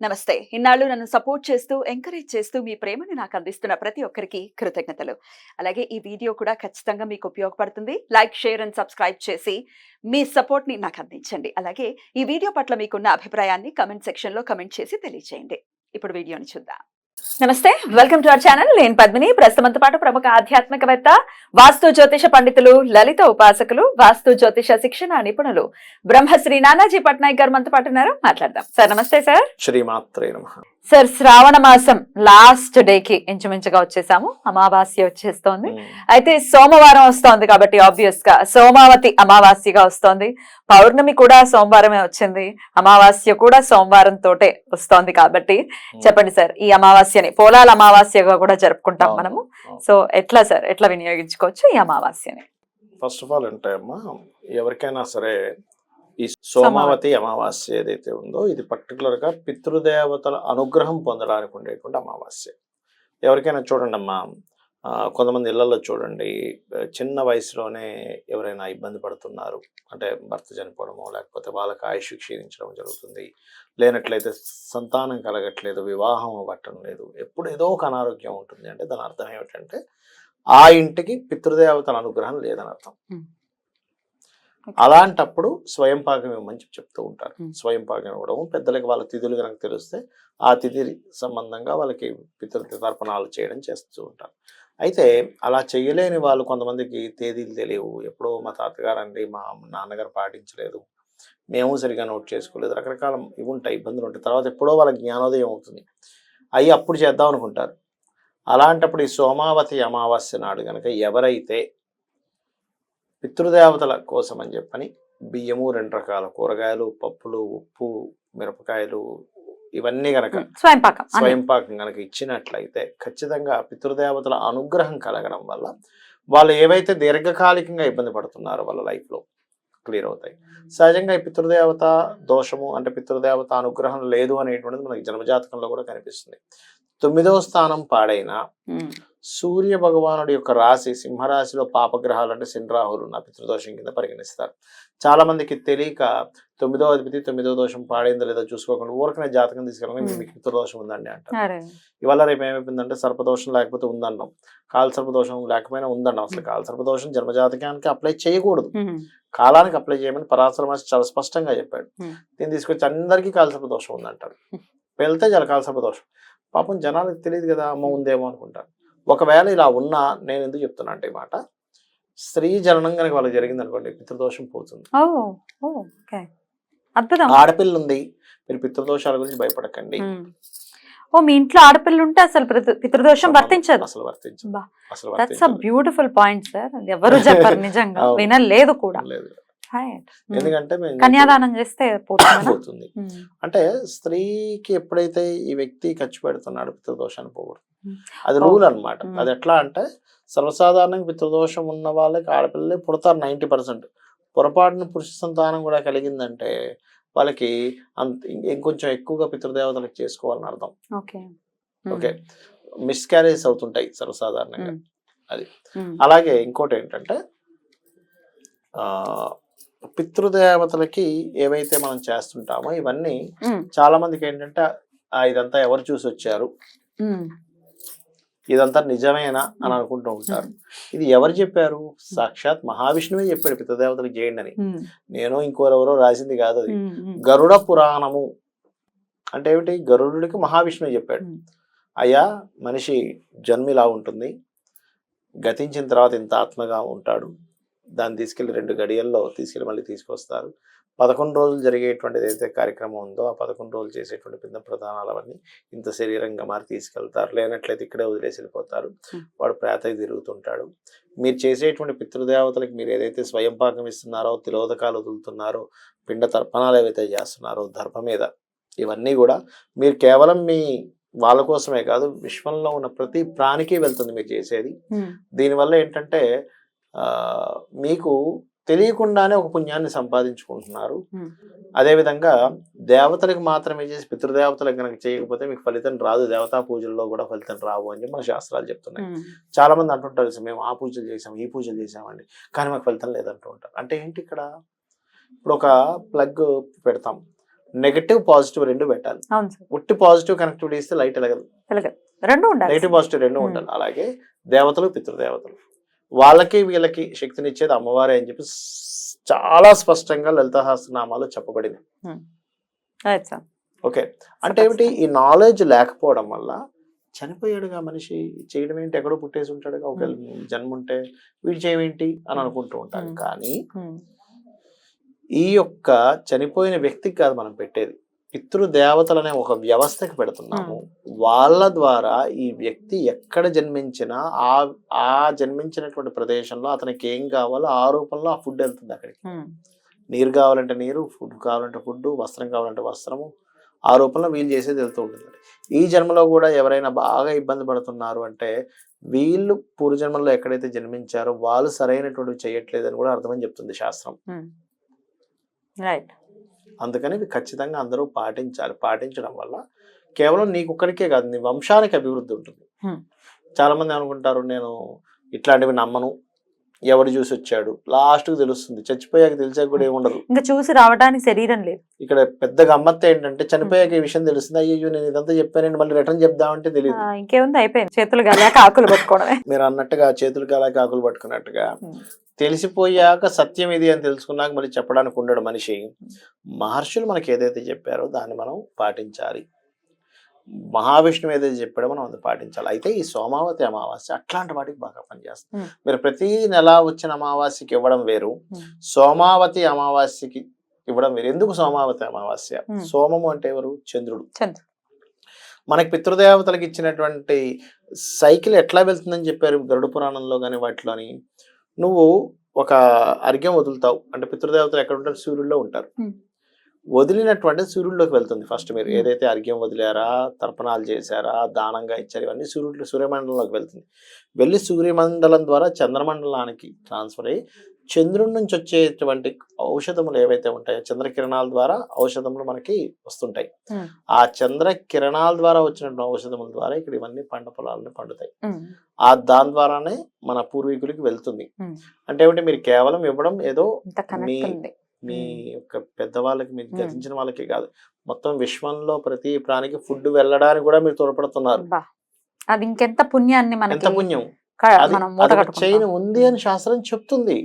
నమస్తే. ఇన్నాళ్ళు నన్ను సపోర్ట్ చేస్తూ, ఎంకరేజ్ చేస్తూ మీ ప్రేమని నాకు అందిస్తున్న ప్రతి ఒక్కరికి కృతజ్ఞతలు. అలాగే ఈ వీడియో కూడా ఖచ్చితంగా మీకు ఉపయోగపడుతుంది. లైక్, షేర్ అండ్ సబ్స్క్రైబ్ చేసి మీ సపోర్ట్‌ని నాకు అందించండి. అలాగే ఈ వీడియో పట్ల మీకున్న అభిప్రాయాన్ని కామెంట్ సెక్షన్‌లో కామెంట్ చేసి తెలియజేయండి. ఇప్పుడు వీడియోని చూద్దాం. నమస్తే, వెల్కమ్ టు అవర్ ఛానల్. నేను పద్మిని. ప్రస్తుతంతో పాటు ప్రముఖ ఆధ్యాత్మికవేత్త, వాస్తు జ్యోతిష పండితులు, లలిత ఉపాసకులు, వాస్తు జ్యోతిష శిక్షణ నిపుణులు బ్రహ్మశ్రీ నానాజీ పట్నాయక్ గారు మనతో పాటు ఉన్నారు. మాట్లాడదాం. సార్ నమస్తే. సార్ శ్రీమాత్రే నమః. సార్, శ్రావణ మాసం లాస్ట్ డేకి ఇంచుమించుగా వచ్చేసాము. అమావాస్య వచ్చేస్తోంది. అయితే సోమవారం వస్తోంది కాబట్టి ఆబ్వియస్ గా సోమావతి అమావాస్యగా వస్తోంది. పౌర్ణమి కూడా సోమవారమే వచ్చింది. అమావాస్య కూడా సోమవారం తోటే వస్తోంది కాబట్టి చెప్పండి సార్, ఈ అమావాస్యని పోలాల అమావాస్యగా కూడా జరుపుకుంటాం మనము. సో ఎట్లా సార్, ఎట్లా వినియోగించుకోవచ్చు ఈ అమావాస్యని? ఫస్ట్ ఆఫ్ ఆల్ అంటే అమ్మా, ఎవరికైనా సరే ఈ సోమావతి అమావాస్య ఏదైతే ఉందో ఇది పర్టికులర్ గా పితృదేవతల అనుగ్రహం పొందడానికి ఉండేటువంటి అమావాస్య. ఎవరికైనా చూడండి అమ్మా, కొంతమంది ఇళ్లలో చూడండి, చిన్న వయసులోనే ఎవరైనా ఇబ్బంది పడుతున్నారు అంటే భర్త చనిపోవడమో లేకపోతే వాళ్ళకి ఆయుష్ క్షీణించడం జరుగుతుంది, లేనట్లయితే సంతానం కలగట్లేదు, వివాహం అవ్వటం లేదు, ఎప్పుడు ఏదో ఒక అనారోగ్యం ఉంటుంది. అంటే దాని అర్థం ఏమిటంటే ఆ ఇంటికి పితృదేవతల అనుగ్రహం లేదని అర్థం. అలాంటప్పుడు స్వయం పాకం ఇవ్వమని చెప్తూ ఉంటారు. స్వయం పాకం ఇవ్వడం, పెద్దలకి వాళ్ళ తిథులు కనుక తెలిస్తే ఆ తిథి సంబంధంగా వాళ్ళకి పితృతర్పణాలు చేయడం చేస్తూ ఉంటారు. అయితే అలా చేయలేని వాళ్ళు కొంతమందికి తేదీలు తెలియవు, ఎప్పుడో మా తాతగారండి, మా నాన్నగారు పాటించలేదు, మేము సరిగా నోట్ చేసుకోలేదు, రకరకాల ఇవి ఉంటాయి, ఇబ్బందులు ఉంటాయి. తర్వాత ఎప్పుడో వాళ్ళ జ్ఞానోదయం అవుతుంది, అవి అప్పుడు చేద్దాం అనుకుంటారు. అలాంటప్పుడు ఈ సోమావతి అమావాస్య నాడు కనుక ఎవరైతే పితృదేవతల కోసం అని చెప్పని బియ్యము, 2 రకాల కూరగాయలు, పప్పులు, ఉప్పు, మిరపకాయలు ఇవన్నీ గనక స్వయంపాకం గనక ఇచ్చినట్లయితే ఖచ్చితంగా పితృదేవతల అనుగ్రహం కలగడం వల్ల వాళ్ళు ఏవైతే దీర్ఘకాలికంగా ఇబ్బంది పడుతున్నారో వాళ్ళ లైఫ్లో క్లియర్ అవుతాయి. సహజంగా ఈ పితృదేవత దోషము అంటే పితృదేవత అనుగ్రహం లేదు అనేటువంటిది మనకి జన్మజాతకంలో కూడా కనిపిస్తుంది. 9వ స్థానం పాడైన సూర్య భగవానుడి యొక్క రాశి సింహరాశిలో పాపగ్రహాలు అంటే శని, రాహులు ఉన్న పితృదోషం కింద పరిగణిస్తారు. చాలా మందికి తెలియక 9వ అధిపతి 9వ దోషం పాడైందో లేదో చూసుకోకుండా ఊరకనే జాతకం తీసుకెళ్ళి మీకు పితృదోషం ఉందండి అంటారు. ఇవాళ రేపు ఏమైపోయిందంటే సర్పదోషం లేకపోతే ఉందన్నాం, కాల సర్పదోషం లేకపోయినా ఉందన్నాం. అసలు కాల సర్పదోషం జన్మజాతకానికి అప్లై చేయకూడదు, కాలానికి అప్లై చేయమని పరాశర మహర్షి చాలా స్పష్టంగా చెప్పాడు. దీన్ని తీసుకొచ్చి అందరికీ కాల సర్పదోషం ఉందంటారు. వెళ్తే చాలా కాల సర్పదోషం, పాపం జనాలకు తెలియదు కదా, అమ్మ ఉందేమో అనుకుంటారు. ఒకవేళ ఇలా ఉన్నా నేను ఎందుకు చెప్తున్నా అంటే ఈ మాట, స్త్రీ జననం కనుక వాళ్ళకి జరిగింది అనుకోండి పితృదోషం పోతుంది. ఆడపిల్ల ఉంది, మీరు పితృదోషాల గురించి భయపడకండి. మీ ఇంట్లో ఆడపిల్ల ఉంటే అసలు పితృదోషం వర్తించదు, అసలు వర్తించదు. బ్యూటిఫుల్ పాయింట్ సార్, ఎవరు చెప్పారు, నిజంగా వినలేదు కూడా. ఎందుకంటే కన్యాదానం చేస్తే పోతుంది. అంటే స్త్రీకి ఎప్పుడైతే ఈ వ్యక్తి ఖర్చు పెడుతున్నాడు పితృదోషాన్ని పోగొడుతుంది, అది రూల్ అన్నమాట. అది ఎట్లా అంటే సర్వసాధారణంగా పితృదోషం ఉన్న వాళ్ళకి ఆడపిల్లలే పుడతారు 90%. పొరపాటున పురుష సంతానం కూడా కలిగిందంటే వాళ్ళకి ఇంకొంచెం ఎక్కువగా పితృదేవతలకు చేసుకోవాలని అర్థం. ఓకే, మిస్క్యారేజ్ అవుతుంటాయి సర్వసాధారణంగా. అది అలాగే ఇంకోటి ఏంటంటే పితృదేవతలకి ఏవైతే మనం చేస్తుంటామో ఇవన్నీ చాలా మందికి ఏంటంటే ఇదంతా ఎవరు చూసి వచ్చారు, ఇదంతా నిజమేనా అని అనుకుంటూ ఉంటారు. ఇది ఎవరు చెప్పారు? సాక్షాత్ మహావిష్ణువే చెప్పాడు పితృదేవతలకు చేయండి అని. నేను ఇంకోరెవరో రాసింది కాదు, అది గరుడ పురాణము. అంటే ఏమిటి? గరుడుడికి మహావిష్ణువే చెప్పాడు, అయ్యా మనిషి జన్మ ఇలా ఉంటుంది, గతించిన తర్వాత ఇంత ఆత్మగా ఉంటాడు, దాన్ని తీసుకెళ్లి 2 గడియల్లో తీసుకెళ్ళి మళ్ళీ తీసుకొస్తారు. 11 రోజులు జరిగేటువంటిది ఏదైతే కార్యక్రమం ఉందో ఆ 11 రోజులు చేసేటువంటి పిండ ప్రధానాలు అవన్నీ ఇంత శరీరంగా మారి తీసుకెళ్తారు, లేనట్లయితే ఇక్కడే వదిలేసి వెళ్ళిపోతారు. వాడు ప్రేతకి తిరుగుతుంటాడు. మీరు చేసేటువంటి పితృదేవతలకి మీరు ఏదైతే స్వయం పాకం ఇస్తున్నారో, తిలోదకాలు వదులుతున్నారో, పిండ తర్పణాలు ఏవైతే చేస్తున్నారో దర్భ మీద, ఇవన్నీ కూడా మీరు కేవలం మీ వాళ్ళ కోసమే కాదు, విశ్వంలో ఉన్న ప్రతి ప్రాణికి వెళ్తుంది మీరు చేసేది. దీనివల్ల ఏంటంటే మీకు తెలియకుండానే ఒక పుణ్యాన్ని సంపాదించుకుంటున్నారు. అదేవిధంగా దేవతలకు మాత్రమే చేసి పితృదేవతలకు కనుక చేయకపోతే మీకు ఫలితం రాదు, దేవతా పూజల్లో కూడా ఫలితం రావు అని మన శాస్త్రాలు చెప్తున్నాయి. చాలా మంది అంటుంటారు, మేము ఆ పూజలు చేసాం, ఈ పూజలు చేసామండి, కానీ మాకు ఫలితం లేదంటూ ఉంటారు. అంటే ఏంటి ఇక్కడ? ఇప్పుడు ఒక ప్లగ్ పెడతాం, నెగటివ్ పాజిటివ్ రెండు పెట్టాలి. అవును సార్. ఉట్టి పాజిటివ్ కనెక్టివిటీ ఇస్తే లైట్ ఎలగదు. రెండు ఉండాలి. నెగటివ్ పాజిటివ్ రెండు ఉండాలి. అలాగే దేవతలు పితృదేవతలు వాళ్ళకి వీళ్ళకి శక్తినిచ్చేది అమ్మవారే అని చెప్పి చాలా స్పష్టంగా లలితా సహస్రనామాలో చెప్పబడింది. ఓకే, అంటే ఏమిటి, ఈ నాలెడ్జ్ లేకపోవడం వల్ల చనిపోయాడుగా మనిషి, చేయడం ఏంటి, ఎక్కడో పుట్టేసి ఉంటాడుగా, ఒక జన్మ ఉంటే వీడు చేయమేంటి అని అనుకుంటూ ఉంటాం. కానీ ఈ యొక్క చనిపోయిన వ్యక్తికి కాదు మనం పెట్టేది, పితృదేవతలనే ఒక వ్యవస్థకి పెడుతున్నాము. వాళ్ళ ద్వారా ఈ వ్యక్తి ఎక్కడ జన్మించినా ఆ జన్మించినటువంటి ప్రదేశంలో అతనికి ఏం కావాలో ఆ రూపంలో ఆ ఫుడ్ వెళ్తుంది అక్కడికి. నీరు కావాలంటే నీరు, ఫుడ్ కావాలంటే ఫుడ్, వస్త్రం కావాలంటే వస్త్రము, ఆ రూపంలో వీళ్ళు చేసేది వెళ్తూ ఉంటుంది. ఈ జన్మలో కూడా ఎవరైనా బాగా ఇబ్బంది పడుతున్నారు అంటే వీళ్ళు పూర్వజన్మలో ఎక్కడైతే జన్మించారో వాళ్ళు సరైనటువంటివి చేయట్లేదని కూడా అర్థమని చెప్తుంది శాస్త్రం. రైట్. అందుకని ఇవి ఖచ్చితంగా అందరూ పాటించాలి. పాటించడం వల్ల కేవలం నీకు ఒక్కడికే కాదు, నీ వంశానికి అభివృద్ధి ఉంటుంది. చాలా మంది అనుకుంటారు నేను ఇట్లాంటివి నమ్మను, ఎవడు చూసి వచ్చాడు, లాస్ట్ కు తెలుస్తుంది, చచ్చిపోయాక తెలిసాక కూడా ఏముండదు, ఇంకా చూసి రావడానికి శరీరం లేదు. ఇక్కడ పెద్ద గమ్మత్తు ఏంటంటే చనిపోయాక ఈ విషయం తెలుస్తుంది, అయ్యో నేను ఇదంతా చెప్పానండి మళ్ళీ రిటర్న్ చెప్దామంటే తెలియదు. ఇంకేముంది, అయిపోయింది, చేతులు గాలాక ఆకులు పట్టుకోవడమే. మీరు అన్నట్టుగా చేతులు గాలాక ఆకులు పట్టుకున్నట్టుగా తెలిసిపోయాక సత్యం ఇది అని తెలుసుకున్నాక మళ్ళీ చెప్పడానికి ఉండడు మనిషి. మహర్షులు మనకి ఏదైతే చెప్పారో దాన్ని మనం పాటించాలి. మహావిష్ణువు ఏదైతే చెప్పాడో మనం అది పాటించాలి. అయితే ఈ సోమావతి అమావాస్య అట్లాంటి వాటికి బాగా పనిచేస్తుంది. మీరు ప్రతి నెల వచ్చిన అమావాస్యకి ఇవ్వడం వేరు, సోమావతి అమావాస్యకి ఇవ్వడం వేరు. ఎందుకు సోమావతి అమావాస్య? సోమము అంటే ఎవరు? చంద్రుడు. మనకి పితృదేవతలకు ఇచ్చినటువంటి సైకిల్ ఎట్లా వెళ్తుందని చెప్పారు గరుడ పురాణంలో కానీ వాటిలోని. నువ్వు ఒక అర్ఘ్యం వదులుతావు అంటే పితృదేవతలు ఎక్కడ ఉంటారు? సూర్యుల్లో ఉంటారు. వదిలినటువంటి సూర్యుడిలోకి వెళ్తుంది. ఫస్ట్ మీరు ఏదైతే అర్ఘ్యం వదిలారా, తర్పణాలు చేశారా, దానంగా ఇచ్చారు, ఇవన్నీ సూర్యమండలంలోకి వెళ్తుంది. వెళ్ళి సూర్యమండలం ద్వారా చంద్రమండలానికి ట్రాన్స్ఫర్ అయ్యి చంద్రుడి నుంచి వచ్చేటువంటి ఔషధములు ఏవైతే ఉంటాయో చంద్రకిరణాల ద్వారా ఔషధములు మనకి వస్తుంటాయి. ఆ చంద్ర కిరణాల ద్వారా వచ్చినటువంటి ఔషధముల ద్వారా ఇక్కడ ఇవన్నీ పంట పొలాలని పండుతాయి. దాని ద్వారానే మన పూర్వీకులకి వెళ్తుంది. అంటే ఏమిటి, మీరు కేవలం ఇవ్వడం ఏదో మీ యొక్క పెద్దవాళ్ళకి, మీరు గతించిన వాళ్ళకి కాదు, మొత్తం విశ్వంలో ప్రతి ప్రాణికి ఫుడ్ వెళ్ళడానికి కూడా మీరు తోడ్పడుతున్నారు. అది ఇంకెంత పుణ్యాన్ని, ఎంత పుణ్యం చైన్ ఉంది అని శాస్త్రం చెప్తుంది.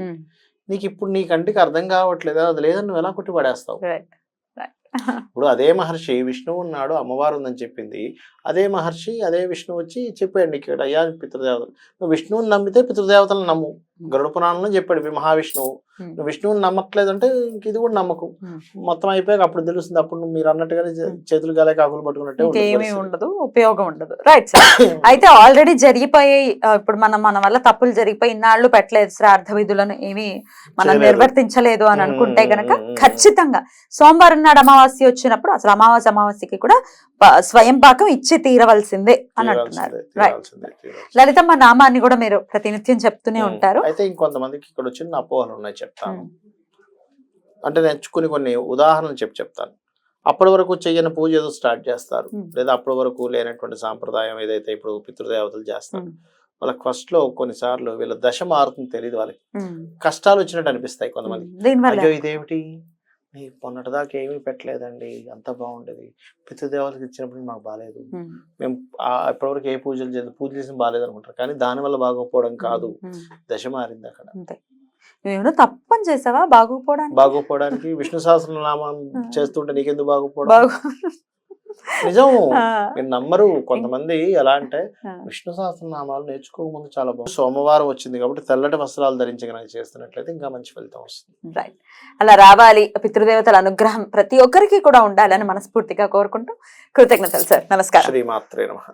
నీకు ఇప్పుడు నీ కంటికి అర్థం కావట్లేదా? అది లేదని నువ్వు ఎలా కొట్టి పడేస్తావు? ఇప్పుడు అదే మహర్షి విష్ణువు ఉన్నాడు, అమ్మవారు ఉందని చెప్పింది. అదే మహర్షి అదే విష్ణువు వచ్చి చెప్పాడు నీకు ఇక్కడ, అయ్యా పితృదేవతలు, నువ్వు విష్ణువుని నమ్మితే పితృదేవతలను నమ్ము. గరుడ పురాణంలో చెప్పాడు మహావిష్ణువు. నువ్వు విష్ణువుని నమ్మట్లేదంటే ఇంక ఇది కూడా నమ్మకు. మొత్తం అయిపోయాక అప్పుడు తెలుస్తుంది. అప్పుడు మీరు అన్నట్టుగానే చేతులు గాలే కాకులు పట్టుకున్నట్టే ఏమీ ఉండదు, ఉపయోగం ఉండదు. Right sir. అయితే ఆల్రెడీ జరిగిపోయాయి, ఇప్పుడు మన వల్ల తప్పులు జరిగిపోయి ఇన్నాళ్ళు పెట్టలేదు శ్రాద్ధ విధులను, ఏమి మనం నిర్వర్తించలేదు అని అనుకుంటే గనక ఖచ్చితంగా సోమవారం నాడు అమావాస్య వచ్చినప్పుడు అసలు అమావాస్యకి కూడా స్వయం పాకం ఇచ్చి తీరవలసిందే అని అంటున్నారు. రైట్. లలితమ్మ నామాన్ని కూడా మీరు ప్రతినిత్యం చెప్తూనే ఉంటారు. అయితే ఇంకొంతమందికి ఇక్కడ చిన్న అపోహలు ఉన్నాయి, చెప్తాను. అంటే నేను కొన్ని ఉదాహరణలు చెప్తాను. అప్పటి వరకు చెయ్యని పూజ ఏదో స్టార్ట్ చేస్తారు, లేదా అప్పటి వరకు లేనటువంటి సాంప్రదాయం ఏదైతే ఇప్పుడు పితృదేవతలు చేస్తారు, వాళ్ళకి ఫస్ట్ లో కొన్నిసార్లు వీళ్ళ దశ మారుతుంది తెలియదు, వాళ్ళకి కష్టాలు వచ్చినట్టు అనిపిస్తాయి కొంతమంది. అయ్యో ఇదేమిటి, మొన్నటిదాకా ఏమీ పెట్టలేదండి, అంత బాగుండేది, పితృదేవతలకు ఇచ్చినప్పుడు మాకు బాగాలేదు, మేము ఇప్పటివరకు ఏ పూజలు చేసి చేసిన బాగాలేదు అనుకుంటారు. కానీ దానివల్ల బాగోపోవడం కాదు, దశ మారింది అక్కడ. నువ్వేమో తప్పని చేసావా బాగోపోవడానికి? విష్ణు సహస్రనామం చేస్తుంటే నీకెందుకు బాగోపోవడం? నిజం, మీరు నమ్మరు. కొంతమంది ఎలా అంటే విష్ణు సహస్రనామాలు నేర్చుకోకముందు చాలా బాగుంది, సోమవారం వచ్చింది కాబట్టి తెల్లటి వస్త్రాలు ధరించి కనుక చేస్తున్నట్లయితే ఇంకా మంచి ఫలితం వస్తుంది. రైట్. అలా రావాలి, పితృదేవతల అనుగ్రహం ప్రతి ఒక్కరికి కూడా ఉండాలని మనస్ఫూర్తిగా కోరుకుంటూ కృతజ్ఞతలు సార్. నమస్కారం. శ్రీమాత్రే నమః.